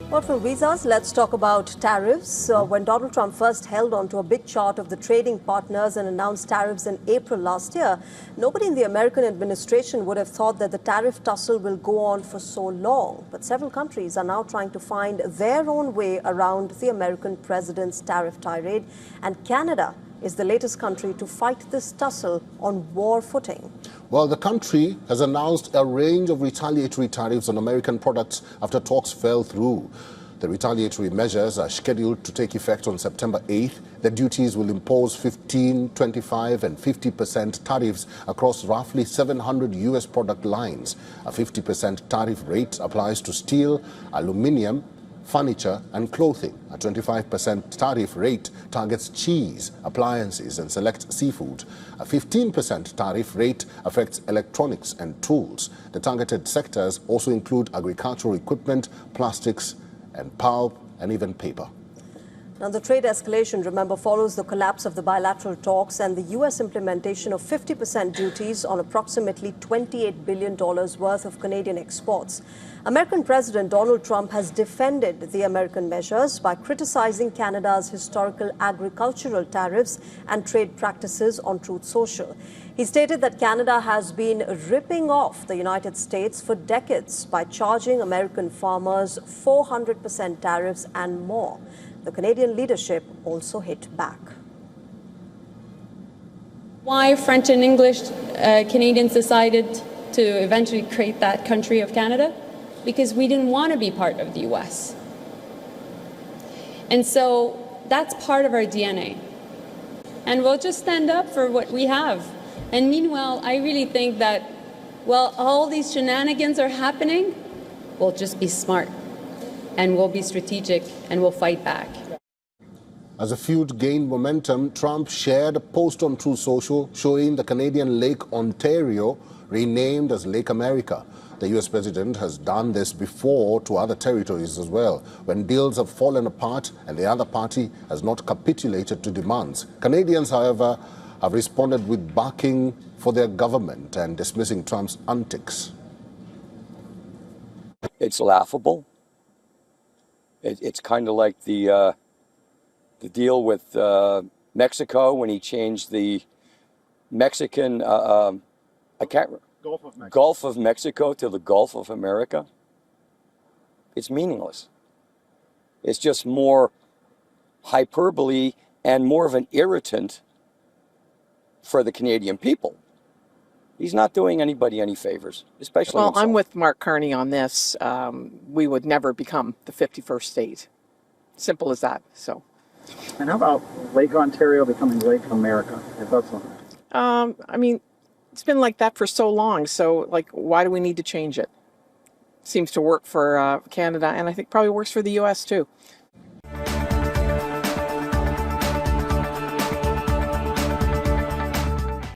Well, from visas, let's talk about tariffs. When Donald Trump first held onto a big chart of the trading partners and announced tariffs in April last year, nobody in the American administration would have thought that the tariff tussle will go on for so long. But several countries are now trying to find their own way around the American president's tariff tirade, and Canada is the latest country to fight this tussle on war footing. Well, the country has announced a range of retaliatory tariffs on American products after talks fell through. The retaliatory measures are scheduled to take effect on September 8th. The duties will impose 15, 25 and 50% tariffs across roughly 700 U.S. product lines. A 50% tariff rate applies to steel, aluminium, furniture and clothing. A 25% tariff rate targets cheese, appliances and select seafood. A 15% tariff rate affects electronics and tools. The targeted sectors also include agricultural equipment, plastics and pulp and even paper. Now, the trade escalation, remember, follows the collapse of the bilateral talks and the U.S. implementation of 50% duties on approximately $28 billion worth of Canadian exports. American President Donald Trump has defended the American measures by criticizing Canada's historical agricultural tariffs and trade practices on Truth Social. He stated that Canada has been ripping off the United States for decades by charging American farmers 400% tariffs and more. The Canadian leadership also hit back. Why French and English Canadians decided to eventually create that country of Canada? Because we didn't want to be part of the US. And so that's part of our DNA. And we'll just stand up for what we have. And meanwhile, I really think that while all these shenanigans are happening, we'll just be smart. And we'll be strategic, and we'll fight back. As the feud gained momentum, Trump shared a post on Truth Social showing the Canadian Lake Ontario renamed as Lake America. The U.S. president has done this before to other territories as well, when deals have fallen apart and the other party has not capitulated to demands. Canadians, however, have responded with backing for their government and dismissing Trump's antics. It's laughable. It's kind of like the deal with Mexico when he changed the Mexican Gulf of Mexico to the Gulf of America. It's meaningless. It's just more hyperbole and more of an irritant for the Canadian people. He's not doing anybody any favors, especially himself. I'm with Mark Carney on this. We would never become the 51st state. Simple as that. So. And how about Lake Ontario becoming Lake America? If that's something. I mean, it's been like that for so long. So, like, why do we need to change it? Seems to work for Canada, and I think probably works for the U.S. too.